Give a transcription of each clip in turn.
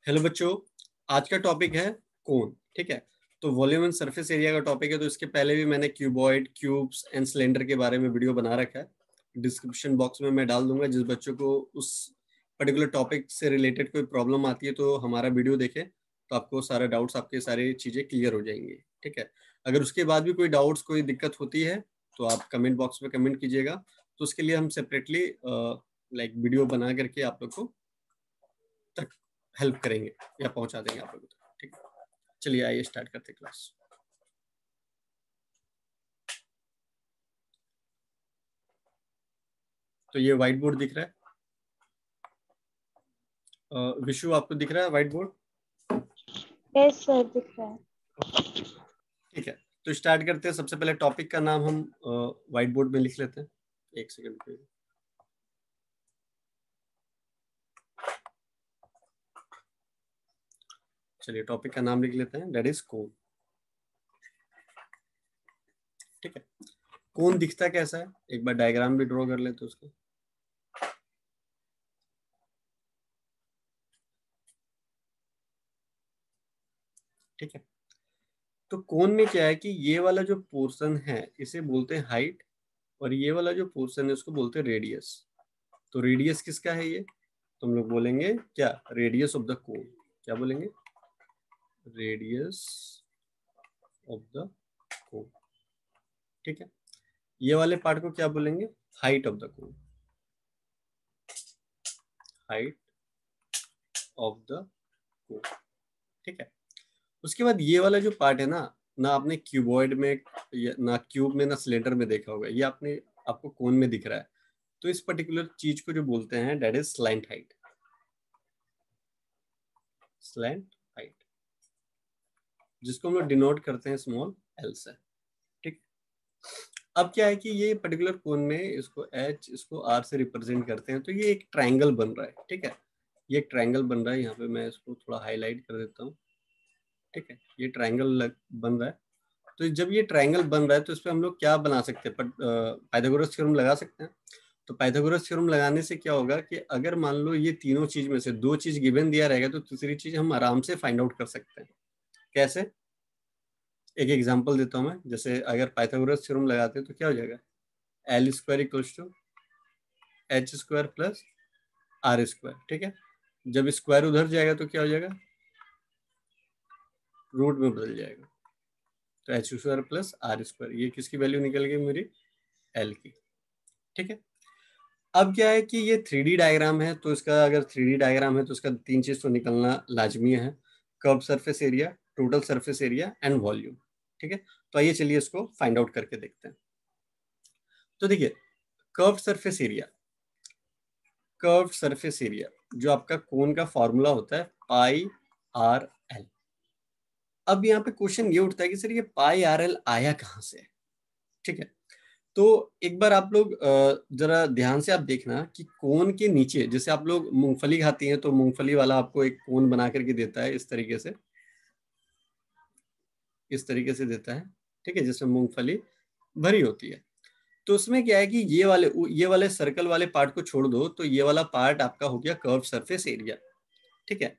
Hello बच्चों, आज का टॉपिक है कोन। ठीक है, तो वॉल्यूम एंड सरफेस एरिया का टॉपिक है। तो इसके पहले भी मैंने क्यूबॉइड, क्यूब्स एंड सिलेंडर के बारे में वीडियो बना रखा है। डिस्क्रिप्शन बॉक्स में मैं डाल दूंगा। जिस बच्चों को उस पर्टिकुलर टॉपिक से रिलेटेड कोई प्रॉब्लम आती है तो हमारा वीडियो देखें, तो आपको सारे डाउट्स, आपके सारी चीज़ें क्लियर हो जाएंगी। ठीक है, अगर उसके बाद भी कोई डाउट्स, कोई दिक्कत होती है तो आप कमेंट बॉक्स में कमेंट कीजिएगा। तो उसके लिए हम सेपरेटली वीडियो बना करके आप लोग को तक हेल्प करेंगे या पहुंचा देंगे आप लोगों तक। ठीक है, चलिए आइए स्टार्ट करते हैं क्लास। तो ये व्हाइट बोर्ड दिख रहा है। विशु, आपको दिख रहा है व्हाइट बोर्ड? यस सर, दिख रहा है। ठीक है, तो स्टार्ट करते हैं। सबसे पहले टॉपिक का नाम हम व्हाइट बोर्ड में लिख लेते हैं। एक सेकंड पे। चलिए टॉपिक का नाम लिख लेते हैं, दैट इज कोन। ठीक है, कोन दिखता कैसा है, एक बार डायग्राम भी ड्रॉ कर लेते हैं उसका। ठीक है, तो कोन में क्या है कि ये वाला जो पोर्शन है इसे बोलते हैं हाइट, और ये वाला जो पोर्शन है उसको बोलते हैं रेडियस। तो रेडियस किसका है ये? तो हम लोग बोलेंगे क्या, रेडियस ऑफ द कोन। क्या बोलेंगे? रेडियस ऑफ द कोन। ठीक है, ये वाले पार्ट को क्या बोलेंगे? Height of the cone. Height of the कोन। ठीक है, उसके बाद ये वाला जो पार्ट है ना आपने क्यूबॉइड में, ना क्यूब में, ना सिलेंडर में देखा होगा। ये आपको कोन में दिख रहा है। तो इस पर्टिकुलर चीज को जो बोलते हैं that is slant height. Slant height, जिसको हम लोग डिनोट करते हैं स्मॉल एल से। ठीक, अब क्या है कि ये पर्टिकुलर कोन में इसको एच, इसको आर से रिप्रेजेंट करते हैं। तो ये एक ट्रायंगल बन रहा है। ठीक है, ये एक ट्रायंगल बन रहा है। यहाँ पे मैं इसको थोड़ा हाईलाइट कर देता हूँ। ठीक है, ये ट्रायंगल बन रहा है। तो जब ये ट्रायंगल बन रहा है तो इस पर हम लोग क्या बना सकते हैं? पाइथागोरस थ्योरम लगा सकते हैं। तो पाइथागोरस थ्योरम लगाने से क्या होगा कि अगर मान लो ये तीनों चीज में से दो चीज गिवन दिया रहेगा तो तीसरी चीज हम आराम से फाइंड आउट कर सकते हैं। कैसे? एक एग्जांपल देता हूं मैं। जैसे अगर पाइथागोरस थ्योरम लगाते हैं तो क्या हो जाएगा? L square equals to h square plus r square. ठीक है, जब स्क्वायर उधर जाएगा तो क्या हो जाएगा? रूट में बदल जाएगा। तो h square plus r square, ये किसकी वैल्यू निकल गई? मेरी एल की। ठीक है, अब क्या है कि ये 3D डायग्राम है, तो इसका अगर 3D डायग्राम है तो इसका तीन चीज तो निकलना लाजमी है। Curve surface area, total surface area and volume. ठीक है, तो आइए चलिए इसको फाइंड आउट करके देखते हैं। तो देखिए, curve surface area, curve surface area जो आपका कोन का फॉर्मूला होता है पाई आर एल। अब यहाँ पे क्वेश्चन ये उठता है कि सर ये पाई आर एल आया कहाँ से? ठीक है, तो एक बार आप लोग जरा ध्यान से आप देखना कि कोन के नीचे, जैसे आप लोग मूंगफली खाती हैं तो मूंगफली वाला आपको एक कोन बना करके देता है इस तरीके से, इस तरीके से देता है। ठीक है, जिसमें मूंगफली भरी होती है। तो उसमें क्या है कि ये वाले सर्कल वाले पार्ट को छोड़ दो तो ये वाला पार्ट आपका हो गया कर्व सरफेस एरिया। ठीक है,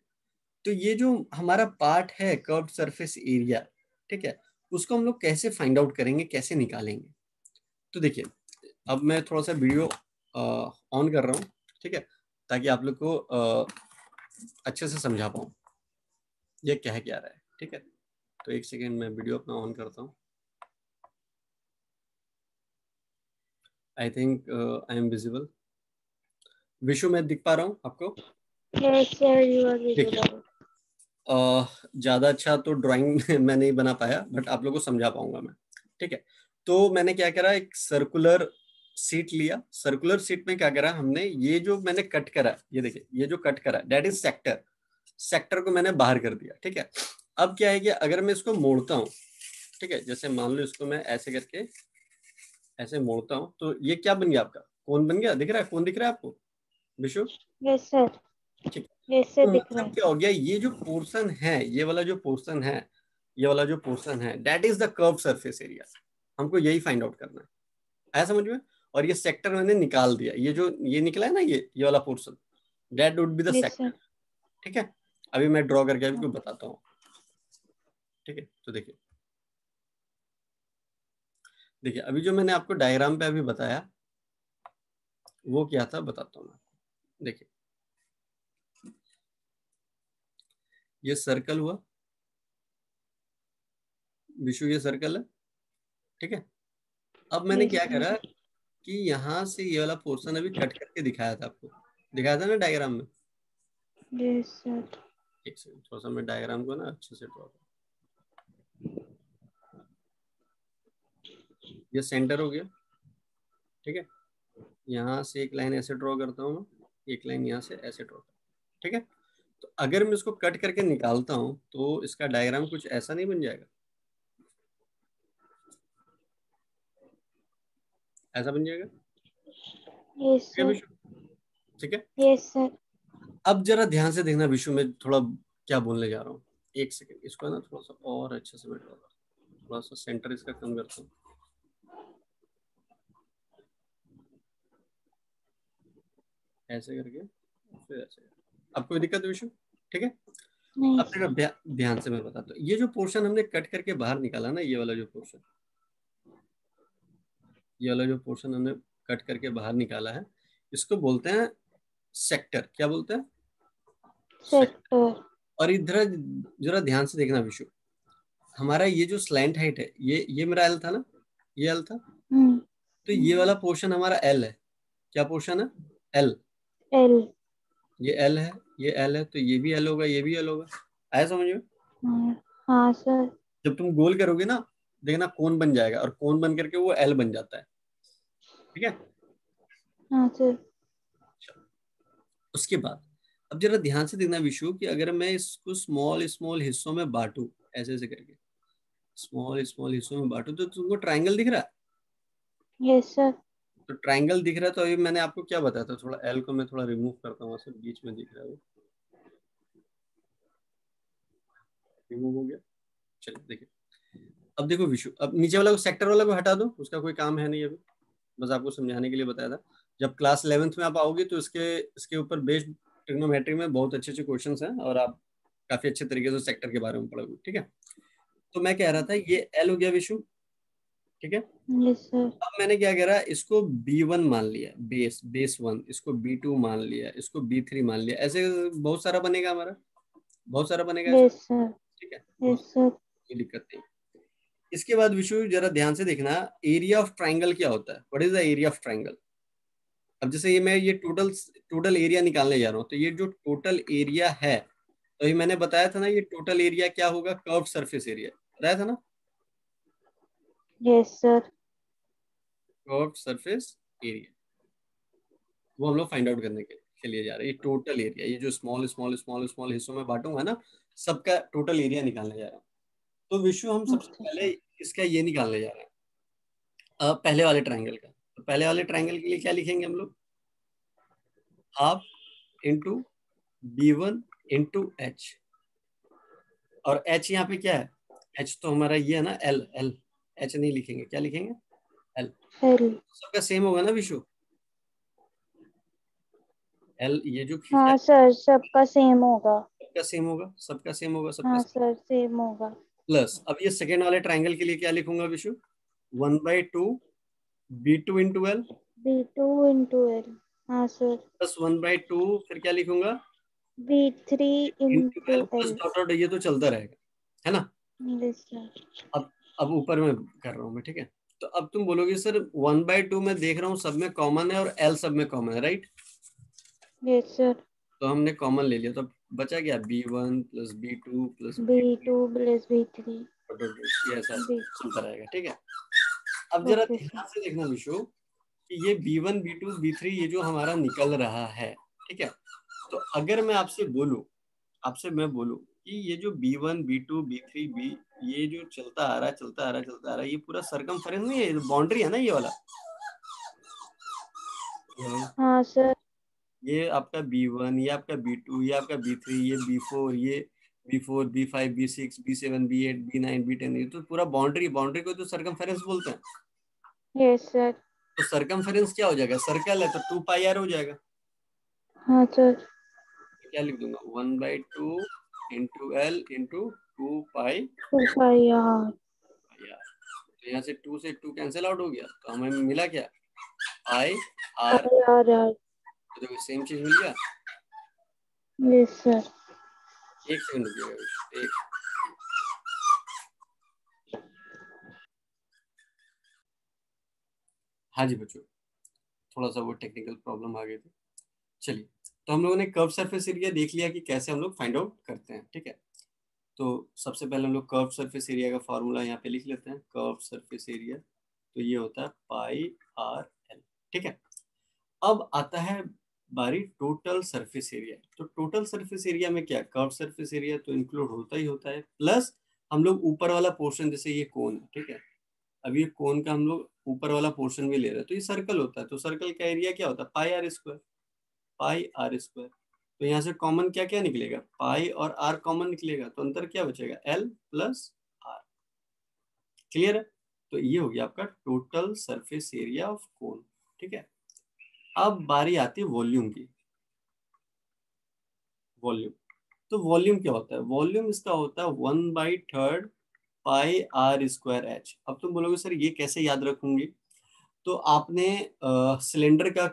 तो ये जो हमारा पार्ट है कर्व सरफेस एरिया, ठीक है, उसको हम लोग कैसे फाइंड आउट करेंगे, कैसे निकालेंगे? तो देखिए, अब मैं थोड़ा सा वीडियो ऑन कर रहा हूँ। ठीक है, ताकि आप लोग को अच्छे से समझा पाऊँ ये क्या रहा है। ठीक है, तो एक सेकेंड मैं वीडियो अपना ऑन करता हूँ। I think I am visible. Vishu, मैं दिख पा रहा हूँ आपको? यस सर, यू आर देखिए, विजिबल। ज़्यादा अच्छा तो ड्राइंग मैं नहीं बना पाया, बट आप लोगों को समझा पाऊंगा मैं। ठीक है, तो मैंने क्या करा, एक सर्कुलर सीट लिया। सर्कुलर सीट में क्या करा हमने, ये जो मैंने कट करा, ये देखिए, ये जो कट करा दैट इज सेक्टर। सेक्टर को मैंने बाहर कर दिया। ठीक है, अब क्या है कि अगर मैं इसको मोड़ता हूँ, ठीक है, जैसे मान लो इसको मैं ऐसे करके ऐसे मोड़ता हूँ तो ये क्या बन गया? आपका कोन बन गया। दिख रहा है? कोन दिख रहा है आपको विशु? यस सर, ठीक, यस तो सर, दिख रहा मतलब है। क्या हो गया, ये जो पोर्शन है, ये वाला जो पोर्शन है, ये वाला जो पोर्शन है that is the curve surface area. हमको यही फाइंड आउट करना है। आया समझ में? और ये सेक्टर मैंने निकाल दिया। ये जो ये निकला है ना, ये वाला portion, that would be the yes sector. Sir. ठीक है, अभी मैं ड्रॉ करके आपको बताता हूँ, ठीक है। तो देखिए देखिए अभी जो मैंने आपको डायग्राम पे अभी बताया वो क्या था बताता हूँ मैं। देखिए ये सर्कल हुआ विशु, ये सर्कल है, ठीक है। अब मैंने यस क्या करा सर। कि यहाँ से ये वाला पोर्शन अभी कट करके दिखाया था आपको, दिखाया था ना डायग्राम में। Yes sir. एक सेकंड, थोड़ा सा मैं डायग्राम को ना अच्छे से ड्रॉ करूँ। ये सेंटर हो गया, ठीक है। यहाँ से एक लाइन ऐसे ड्रॉ करता हूँ मैं, एक लाइन यहाँ से ऐसे ड्रॉ करता हूँ, ठीक है। तो अगर मैं इसको कट करके निकालता हूँ तो इसका डायग्राम कुछ ऐसा नहीं बन जाएगा, ऐसा बन जाएगा, यस ठीक है सर। विशु, ठीक है। Yes sir. अब जरा ध्यान से देखना विशु, में थोड़ा क्या बोलने जा रहा हूँ। एक सेकंड, इसको ना थोड़ा सा और अच्छे से मैं ड्रॉ करता हूँ, थोड़ा सा सेंटर इसका कम करता हूँ, ऐसे करके फिर ऐसे। अब कोई दिक्कत है विशु, ठीक है। नहीं अब सर। जरा ध्यान से मैं बताता हूँ, ये जो पोर्शन हमने कट करके बाहर निकाला ना, ये वाला जो पोर्शन, ये वाला जो पोर्शन हमने कट करके बाहर निकाला है, इसको बोलते हैं सेक्टर। क्या बोलते हैं? सेक्टर। सेक्टर। और इधर जरा ध्यान से देखना विशु, हमारा ये जो स्लैंट हाइट है, ये मेरा एल था ना, ये एल था। हम्म। तो ये वाला पोर्शन हमारा एल है। क्या पोर्शन है? एल। एल। ये एल है, ये एल है, तो ये भी एल होगा, ये भी एल होगा। आया समझ में? हाँ। हाँ सर। जब तुम गोल करोगे ना, देखना कोन बन जाएगा, और कोन बन करके वो एल बन जाता है, ठीक है। हाँ सर। उसके बाद अब जरा ध्यान से देखना विशु, कि अगर मैं इसको स्मॉल स्मॉल हिस्सों में बांटू, ऐसे ऐसे करके स्मॉल स्मॉल हिस्सों में बांटू, तो तुमको ट्रायंगल दिख रहा है। Yes sir. तो ट्रायंगल दिख रहा है, तो अभी मैंने आपको क्या बताया था, थोड़ा एल को मैं थोड़ा रिमूव करता हूँ, सब बीच में दिख रहा है वो, रिमूव हो गया। चलिए देखिए, अब देखो विशु, अब नीचे वाला को, सेक्टर वाला को हटा दो, उसका कोई काम है नहीं अभी, बस आपको समझाने के लिए बताया था। जब क्लास 11th में आप आओगे तो इसके इसके ऊपर बेस्ड ट्रिग्नोमेट्री में बहुत अच्छे अच्छे क्वेश्चन हैं, और आप काफी अच्छे तरीके से सेक्टर के बारे में पढ़ोगे, ठीक है। तो मैं कह रहा था ये एल हो गया विशु, ठीक है। Yes sir. अब मैंने क्या करा, इसको B1 मान लिया, बेस 1, इसको B2 मान लिया, इसको B3 मान लिया, ऐसे बहुत सारा बनेगा हमारा, बहुत सारा बनेगा ऐसा, यस सर। ठीक है। Yes sir. कोई दिक्कत नहीं। इसके बाद विशु जरा ध्यान से देखना, एरिया ऑफ ट्राइंगल क्या होता है, what is the area of triangle. अब जैसे ये मैं ये टोटल टोटल एरिया निकालने जा रहा हूँ, तो ये जो टोटल एरिया है, तो ये मैंने बताया था ना, ये टोटल एरिया क्या होगा, कर्व सरफेस एरिया बताया था ना, yes sir. Curve surface area, वो हम लोग फाइंड आउट करने के लिए जा रहे हैं। ये टोटल एरिया, ये जो स्मॉल स्मॉल स्मॉल स्मॉल हिस्सों में बांटूंगा ना, सबका टोटल एरिया निकालने जा रहा हूँ। तो विश्व हम सबसे अच्छा पहले सर। इसका ये निकालने जा रहे हैं, पहले वाले ट्राइंगल का। तो पहले वाले ट्राइंगल के लिए क्या लिखेंगे हम लोग, half into B1 into H, और एच यहाँ पे क्या है, एच तो हमारा ये है ना, एल एल, एच नहीं लिखेंगे, क्या लिखेंगे, एल। एल। सबका सेम होगा ना विशु, एल ये जो खींचा है हाँ सर, सबका सेम होगा। सबका सेम होगा, सबका सेम होगा, सबका हाँ सेम। सर, सेम होगा। प्लस अब ये सेकेंड वाले ट्राइंगल के लिए क्या लिखूंगा Vishu, 1/2 B2 into L, B2 into L। हाँ सर। प्लस 1/2, फिर क्या लिखूंगा, B3 into into L, plus L। Dot dot, ये तो चलता रहेगा, है ना। Yes sir. अब अब ऊपर में कर रहा हूँ मैं, ठीक है। तो अब तुम बोलोगे सर 1/2 में देख रहा हूँ सब में कॉमन है, और एल सब में कॉमन है, राइट। Yes sir. तो हमने कॉमन ले लिया, तो बचा क्या, B1 plus B2 plus B3, B2 plus B3। ये ऐसा B। चलता रहेगा, ठीक है। अब जरा ओके सर। ध्यान से देखना विशु, कि ये B1 B2 B3 ये जो हमारा निकल रहा है, ठीक है। तो अगर मैं आपसे बोलूं, आपसे मैं बोलूं कि ये जो B1 B2 B3 B, ये जो चलता आ रहा है चलता आ रहा है चलता आ रहा है, ये पूरा सरकमफेरेंस नहीं है, बाउंड्री है ना ये वाला, हाँ सर। ये आपका B1, ये आपका B2, ये आपका B3, ये B4, ये B4 B5 B6 B7 B8 B9 B10, ये तो पूरा बाउंड्री, बाउंड्री को तो सरकमफेरेंस बोलते हैं। Yes sir. तो सरकमफेरेंस क्या हो जाएगा, सर्कल है तो 2 पाई r हो जाएगा, हाँ सर। क्या लिख दूंगा 1/2 इंटू एल इंटू 2 पाई 2 pi r। यार। तो यहाँ से 2 से 2 कैंसिल आउट हो गया, तो हमें मिला क्या I R. I r r। तो देखो सेम चीज मिल गया। Yes sir। एक सेकंड रुकिएगा, एक। हाँ जी बच्चों, थोड़ा सा वो टेक्निकल प्रॉब्लम आ गई थी। चलिए, तो हम लोगों ने कर्व सरफेस एरिया देख लिया कि कैसे हम लोग फाइंड आउट करते हैं, ठीक है। तो सबसे पहले हम लोग कर्व सरफेस एरिया का फॉर्मूला यहाँ पे लिख लेते हैं। कर्व सरफेस एरिया तो ये होता है पाई आर एल, ठीक है। अब आता है बारी टोटल सरफेस एरिया। तो टोटल सरफेस एरिया में क्या, कर्व सरफेस एरिया तो इंक्लूड होता ही होता है, प्लस हम लोग ऊपर वाला पोर्शन, जैसे ये कोन है, ठीक है। अब ये कोन का हम लोग ऊपर वाला पोर्शन भी ले रहे हैं, तो ये सर्कल होता है, तो सर्कल का एरिया क्या होता है pi r square, pi r square. तो यहाँ से कॉमन क्या क्या निकलेगा, पाई और आर कॉमन निकलेगा, तो अंतर क्या बचेगा एल प्लस आर। क्लियर है। तो ये हो गया आपका टोटल सरफेस एरिया ऑफ कोन, ठीक है। अब बारी आती है वॉल्यूम की। वॉल्यूम, तो वॉल्यूम क्या होता है, वॉल्यूम इसका होता है 1/3 पाई आर स्क्वायर एच। अब तुम बोलोगे सर ये कैसे याद रखूंगी, तो आपने सिलेंडर का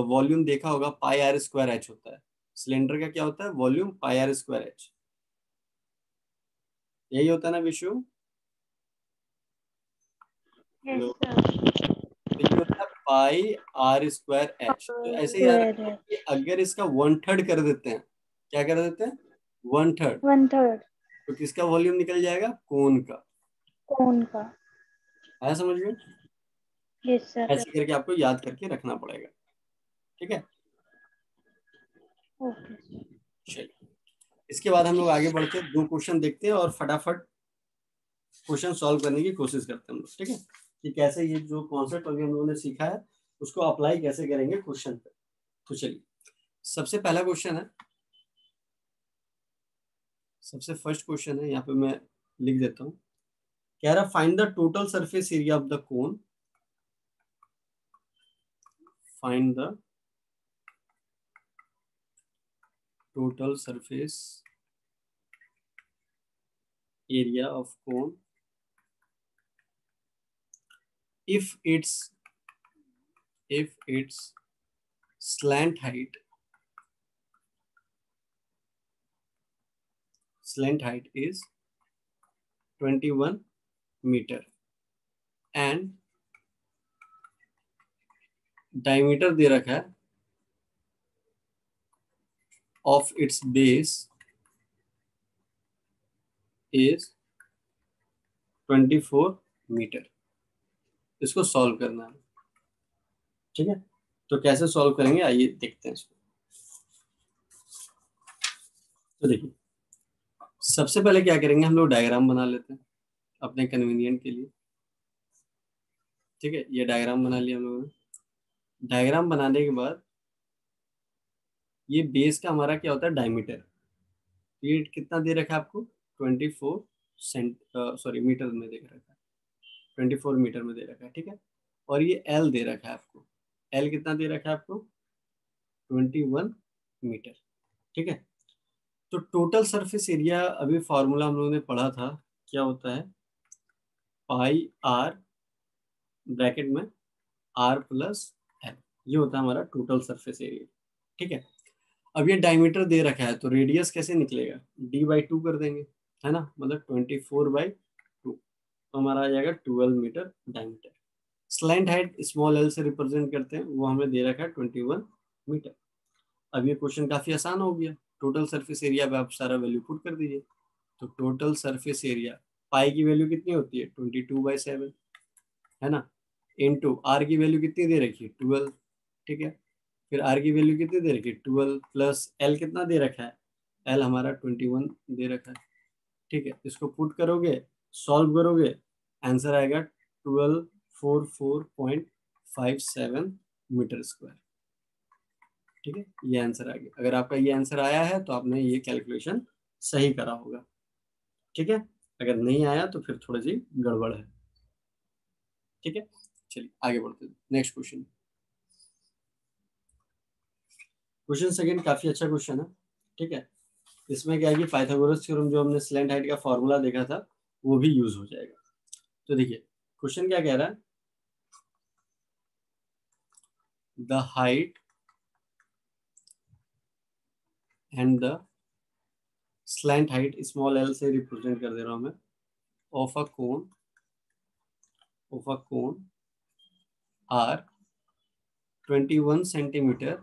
वॉल्यूम देखा होगा, पाई आर स्क्वायर एच होता है। सिलेंडर का क्या होता है volume, pi r square h, यही होता है ना विशु। Yes hello. sir। तो ये होता है पाई आर स्क्वायर एच। तो ऐसे ही याद Square रखो है। कि अगर इसका 1/3 कर देते हैं, क्या कर देते हैं 1/3, 1/3 तो किसका वॉल्यूम निकल जाएगा कोन का। कोन का। आया समझ में। Yes sir। ऐसे करके आपको याद करके रखना पड़ेगा, ठीक है। Okay। चलिए, इसके बाद हम लोग आगे बढ़ते हैं, दो क्वेश्चन देखते हैं और फटाफट क्वेश्चन सॉल्व करने की कोशिश करते हैं हम लोग, ठीक है। कि कैसे ये जो कॉन्सेप्ट अभी हम लोगों ने सीखा है उसको अप्लाई कैसे करेंगे क्वेश्चन पे। तो चलिए, सबसे पहला क्वेश्चन है, सबसे फर्स्ट क्वेश्चन है, यहाँ पे मैं लिख देता हूँ। कह रहा find the total surface area of the cone, find the total surface area of cone if its slant height is 21 meter and diameter दे रखा है of its base is 24 meter. इसको सॉल्व करना है, ठीक है। तो कैसे सॉल्व करेंगे आइए देखते हैं इसको। तो देखिए, सबसे पहले क्या करेंगे, हम लोग डायग्राम बना लेते हैं अपने कन्वीनियंट के लिए, ठीक है। ये डायग्राम बना लिया हम लोगों ने। डायग्राम बनाने के बाद ये बेस का हमारा क्या होता है डायमीटर, ये कितना दे रखा है आपको 24 सेंट सॉरी मीटर में दे रखा है, 24 मीटर में दे रखा है, ठीक है। और ये एल दे रखा है आपको, एल कितना दे रखा है आपको 21 मीटर, ठीक है। तो टोटल सरफेस एरिया अभी फॉर्मूला हम लोगों ने पढ़ा था, क्या होता है पाई आर ब्रैकेट में आर प्लस एल, ये होता है हमारा टोटल सरफेस एरिया, ठीक है। अब ये डायमीटर दे रखा है, तो रेडियस कैसे निकलेगा d/2 कर देंगे, है ना, मतलब 24/2, तो हमारा आ जाएगा 12 meter diameter. Slant height small L से रिप्रेजेंट करते हैं, वो हमें दे रखा है 21 मीटर। अब ये क्वेश्चन काफी आसान हो गया, टोटल सरफेस एरिया पे आप सारा वैल्यू पुट कर दीजिए। तो टोटल सरफेस एरिया पाई की वैल्यू कितनी होती है 22/7, है ना, इनटू आर की वैल्यू कितनी दे रखी है 12, ठीक है। फिर आर की वैल्यू कितनी दे रखी है 12 प्लस एल कितना दे रखा है, एल हमारा 21 दे रखा है, ठीक है। इसको पुट करोगे सॉल्व करोगे, आंसर आएगा 1244.57 मीटर स्क्वायर, ठीक है। ये आंसर आ गया। अगर आपका ये आंसर आया है तो आपने ये कैलकुलेशन सही करा होगा, ठीक है। अगर नहीं आया तो फिर थोड़ी सी गड़बड़ है, ठीक है। चलिए आगे बढ़ते हैं, नेक्स्ट क्वेश्चन। क्वेश्चन सेकंड काफी अच्छा क्वेश्चन है, ठीक है, इसमें क्या है कि पाइथागोरस थ्योरम जो हमने स्लैंट हाइट का फॉर्मूला देखा था वो भी यूज हो जाएगा। तो देखिए क्वेश्चन क्या कह रहा है, the height and the slant height, small L से रिप्रेजेंट कर दे रहा हूं मैं, of a cone are 21 centimetre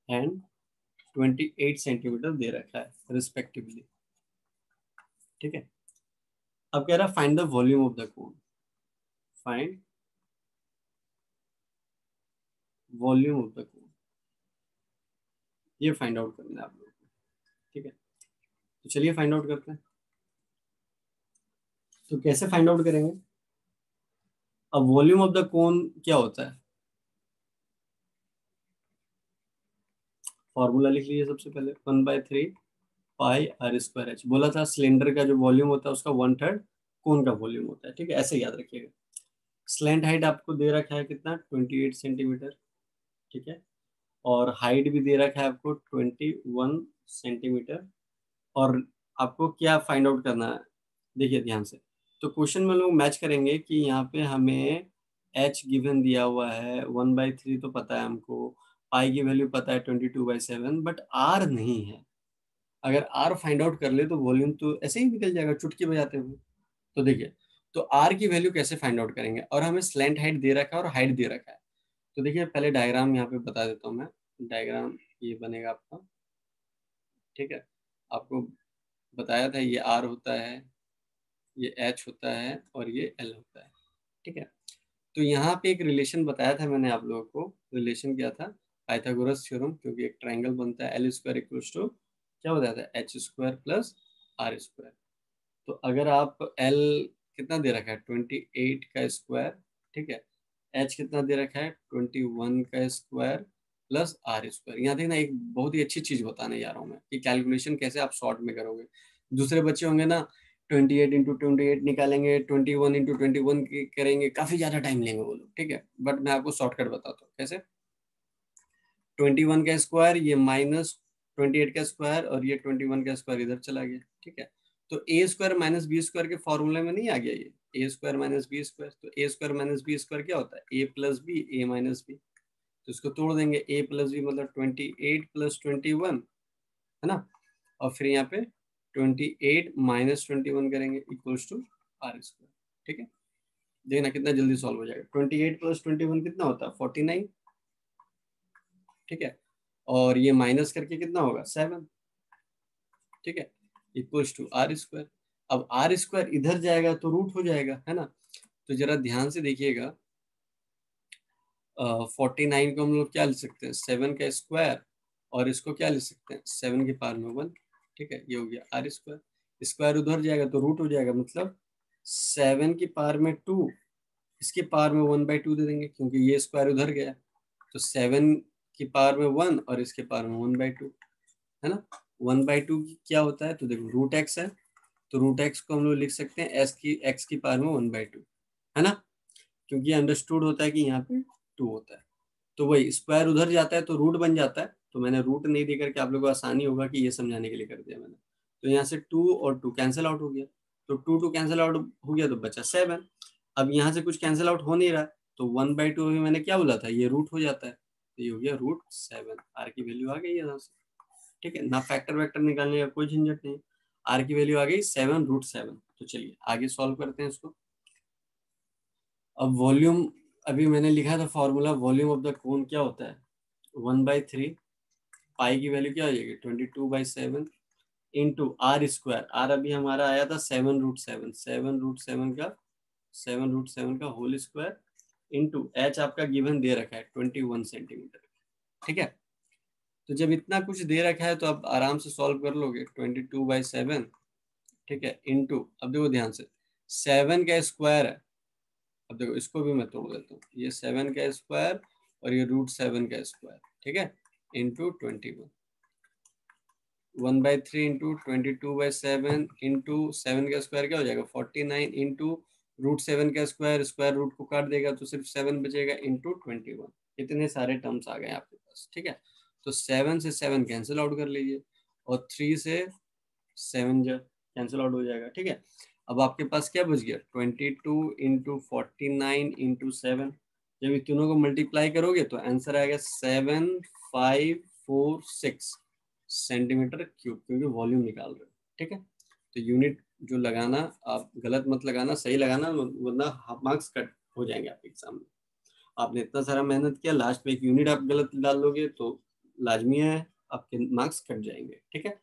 and 28 centimetre दे रखा है रिस्पेक्टिवली। ठीक है, अब कह रहा है find the volume of the cone, find volume of the cone, ये फाइंड आउट करना है आप लोगों को। ठीक है, तो चलिए फाइंड आउट करते हैं। तो कैसे फाइंड आउट करेंगे, अब वॉल्यूम ऑफ द कोन क्या होता है, फॉर्मूला लिख लीजिए सबसे पहले, 1/3 पाई आर स्क्वायर एच। बोला था सिलेंडर का जो वॉल्यूम होता है उसका 1/3 कोन का वॉल्यूम होता है। ठीक है, ऐसे याद रखिएगा। स्लैंट हाइट आपको दे रखा है कितना, 28 सेंटीमीटर। ठीक है, और हाइट भी दे रखा है आपको 21 सेंटीमीटर। और आपको क्या फाइंड आउट करना है, देखिए ध्यान से। तो क्वेश्चन में लोग मैच करेंगे कि यहाँ पे हमें एच गिवन दिया हुआ है 1/3 तो पता है हमको, पाई की वैल्यू पता है 22/7, बट आर नहीं है। अगर आर फाइंड आउट कर ले तो वॉल्यूम तो ऐसे ही निकल जाएगा चुटकी बजाते हुए। तो देखिए, तो आर की वैल्यू कैसे फाइंड आउट करेंगे, और हमें स्लैंट हाइट दे रखा है और हाइट दे रखा है। तो देखिए पहले डायग्राम यहाँ पे बता देता हूँ मैं। डायग्राम ये बनेगा आपका। ठीक है, आपको बताया था ये आर होता है, ये एच होता है और ये एल होता है। ठीक है, तो यहाँ पे एक रिलेशन बताया था मैंने आप लोगों को। रिलेशन क्या था, पाइथागोरस थ्योरम, क्योंकि एक ट्रायंगल बनता है एल स्क्वायर इक्वल्स टू क्या बताया था, h square plus r square. तो अगर आप एल कितना दे रखा है 28 का स्क्वायर, ठीक है, एच कितना दे रखा है 21 का स्क्वायर प्लस आर स्क्वायर। यहाँ देखना एक बहुत ही अच्छी चीज बताने जा रहा हूँ मैं कि कैलकुलेशन कैसे आप शॉर्ट में करोगे। दूसरे बच्चे होंगे ना 28 इंटू 28 निकालेंगे, 21 इंटू 21 करेंगे, काफी ज्यादा टाइम लेंगे वो लोग। ठीक है, बट मैं आपको शॉर्टकट बताता हूँ कैसे। 21 का स्क्वायर ये माइनस 28 का स्क्वायर और ये 21 का स्क्वायर इधर चला गया। ठीक है, तो ए स्क्वायर माइनस बी स्क्वायर के फॉर्मूले में नहीं आ गया ये, ए स्क्वायर माइनस बी स्क्वायर। तो ए स्क्वायर माइनस बी स्क्वायर क्या होता है, ए प्लस बी, ए माइनस बी। तो इसको तोड़ देंगे, ए प्लस बी मतलब 28 प्लस 21, है ना, और फिर यहाँ पे 28 माइनस 21 करेंगे इक्वल्स टू आर स्क्वायर। ठीक है, देखना कितना जल्दी सॉल्व हो जाएगा। 28 प्लस 21 कितना होता है 49। ठीक है, और ये माइनस करके कितना होगा 7। ठीक है, इक्वल्स टू आर स्क्वायर। अब आर स्क्वायर इधर जाएगा तो रूट हो जाएगा, है ना। तो जरा ध्यान से देखिएगा, 49 को हम लोग क्या लिख सकते हैं, 7 का स्क्वायर, और इसको क्या लिख सकते हैं 7 की पावर में 1। ठीक है, ये हो गया आर स्क्वायर। स्क्वायर उधर जाएगा तो रूट हो जाएगा, मतलब 7 की पावर में 2, इसकी पावर में 1/2 दे देंगे क्योंकि ये स्क्वायर उधर गया। तो 7 की पावर में 1 और इसके पावर में 1/2, है ना। 1/2 क्या होता है, तो देखो रूट एक्स है, तो रूट एक्स को हम लोग लिख सकते हैं एक्स की पावर में 1/2, है ना, क्योंकि अंडरस्टूड होता है कि यहाँ पे 2 होता है। तो वही स्क्वायर उधर जाता है तो रूट बन जाता है। तो मैंने रूट नहीं दे करके आप लोगों को आसानी होगा कि ये समझाने के लिए कर दिया मैंने। तो यहाँ से 2 और 2 कैंसिल आउट हो गया, तो 2 कैंसिल आउट हो गया तो बचा 7। अब यहाँ से कुछ कैंसिल आउट हो नहीं रहा, तो 1/2 भी मैंने क्या बोला था, ये रूट हो जाता है, तो ये हो गया √7। आर की वैल्यू आ गई यहाँ से। ठीक है ना, फैक्टर वैक्टर निकालने का कोई झंझट नहीं, आर की वैल्यू आ गई 7√7। तो चलिए आगे सॉल्व करते हैं इसको। अब वॉल्यूम, अभी मैंने लिखा था फॉर्मूला, वॉल्यूम ऑफ द कोन क्या होता है 1/3 पाई की वैल्यू क्या हो जाएगी 22/7 इंटू आर स्क्वायर। आर अभी हमारा आया था 7√7, 7√7 का होल स्क्वायर इंटू एच आपका गिवन दे रखा है 21 सेंटीमीटर। ठीक है, तो जब इतना कुछ दे रखा है तो आप आराम से सॉल्व कर लोगे। 22/7, ठीक है, इंटू, अब देखो ध्यान से, 7 का स्क्वायर है। अब देखो इसको भी मैं तोड़ देता हूँ, ये 7 का स्क्वायर और ये √7 का स्क्वायर। ठीक है, इंटू 21, 1/3 इंटू 22/7 इंटू 7 का स्क्वायर क्या हो जाएगा 49 इंटू √7 का स्क्वायर, स्क्वायर रूट को काट देगा तो सिर्फ 7 बचेगा इंटू 21। इतने सारे टर्म्स आ गए आपके पास। ठीक है, तो 7 से 7 कैंसिल आउट कर लीजिए और 3 से 7 कैंसिल आउट हो जाएगा, ठीक है। अब आपके पास क्या बच गया, 22 इंटू 49 इंटू 7। जब ये तीनों को मल्टीप्लाई करोगे तो आंसर आएगा 7546 सेंटीमीटर क्यूब, क्योंकि वॉल्यूम निकाल रहे हो, ठीक है। तो यूनिट जो लगाना आप गलत मत लगाना, सही लगाना, वरना हाफ मार्क्स कट हो जाएंगे आपके एग्जाम में। आपने इतना सारा मेहनत किया, लास्ट में एक यूनिट आप गलत डाल दोगे तो लाजमी है आपके मार्क्स कट जाएंगे, ठीक है।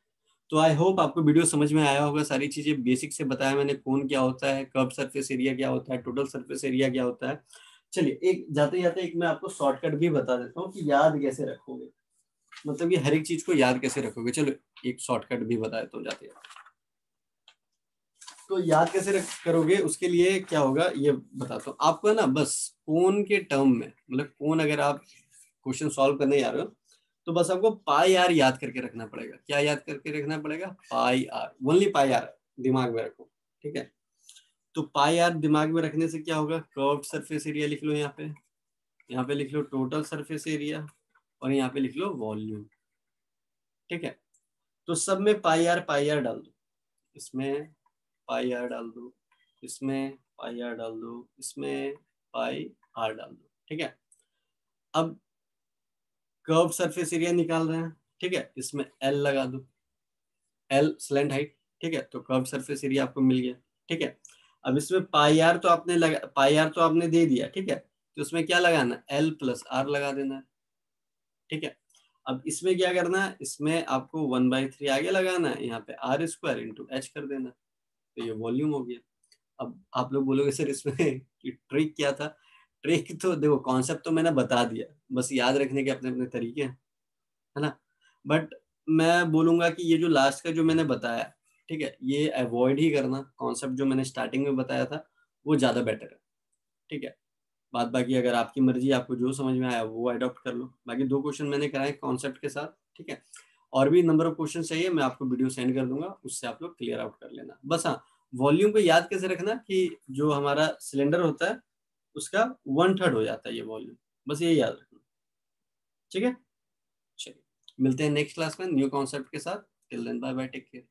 तो आई होप आपको वीडियो समझ में आया होगा, सारी चीजें बेसिक से बताया मैंने, कौन क्या होता है, कर्व सरफेस एरिया क्या होता है, टोटल सरफेस एरिया क्या होता है। चलिए एक जाते जाते एक मैं आपको शॉर्टकट भी बता देता हूँ कि याद कैसे रखोगे, मतलब ये हर एक चीज को याद कैसे रखोगे। चलो एक शॉर्टकट भी बता देता हूँ जाते जाते। तो याद कैसे करोगे, उसके लिए क्या होगा ये बताता हूँ आपको, है ना। बस कोन के टर्म में, मतलब कोन अगर आप क्वेश्चन सॉल्व करने जा रहे हो तो बस आपको पाई आर याद करके रखना पड़ेगा। क्या याद करके रखना पड़ेगा, पाई आर, ओनली पाई आर दिमाग में रखो, ठीक है। तो पाई आर दिमाग में रखने से क्या होगा, कर्व्ड सरफेस एरिया लिख लो यहाँ पे लिख लो टोटल सरफेस एरिया, और यहाँ पे लिख लो वॉल्यूम, ठीक है। तो सब में पाई आर डाल दो, इसमें पाई आर डाल दो, इसमें पाई आर डाल दो, इसमें पाई आर डाल दो, ठीक है। अब कर्व सरफेस एरिया निकाल रहे हैं, ठीक है, इसमें एल लगा दो, एल स्लैंट हाइट, ठीक है। तो कर्व सरफेस एरिया आपको मिल गया, ठीक है। अब इसमें पाई आर तो आपने लगा, पाई आर तो आपने दे दिया, ठीक है। तो उसमें क्या लगाना, एल प्लस आर लगा देना है, ठीक है। अब इसमें क्या करना है, इसमें आपको 1/3 आगे लगाना है, यहाँ पे आर स्क्वायर इंटू एच कर देना, तो ये वॉल्यूम हो गया। अब आप लोग बोलोगे सर इसमें कि ट्रिक क्या था, ट्रिक तो देखो, कॉन्सेप्ट तो मैंने बता दिया, बस याद रखने के अपने अपने तरीके हैं, है ना। बट मैं बोलूंगा कि ये जो लास्ट का जो मैंने बताया, ठीक है, ये अवॉइड ही करना, कॉन्सेप्ट जो मैंने स्टार्टिंग में बताया था वो ज्यादा बेटर है, ठीक है। बात बाकी अगर आपकी मर्जी, आपको जो समझ में आया वो अडॉप्ट कर लो। बाकी 2 क्वेश्चन मैंने कराए कॉन्सेप्ट के साथ, ठीक है। और भी नंबर ऑफ क्वेश्चन चाहिए, मैं आपको वीडियो सेंड कर दूंगा, उससे आप लोग क्लियर आउट कर लेना। बस हाँ, वॉल्यूम को याद कैसे रखना कि जो हमारा सिलेंडर होता है उसका 1/3 हो जाता है ये वॉल्यूम, बस ये याद रखना, ठीक है। चलिए मिलते हैं नेक्स्ट क्लास में न्यू कॉन्सेप्ट के साथ। Till then bye bye, take care.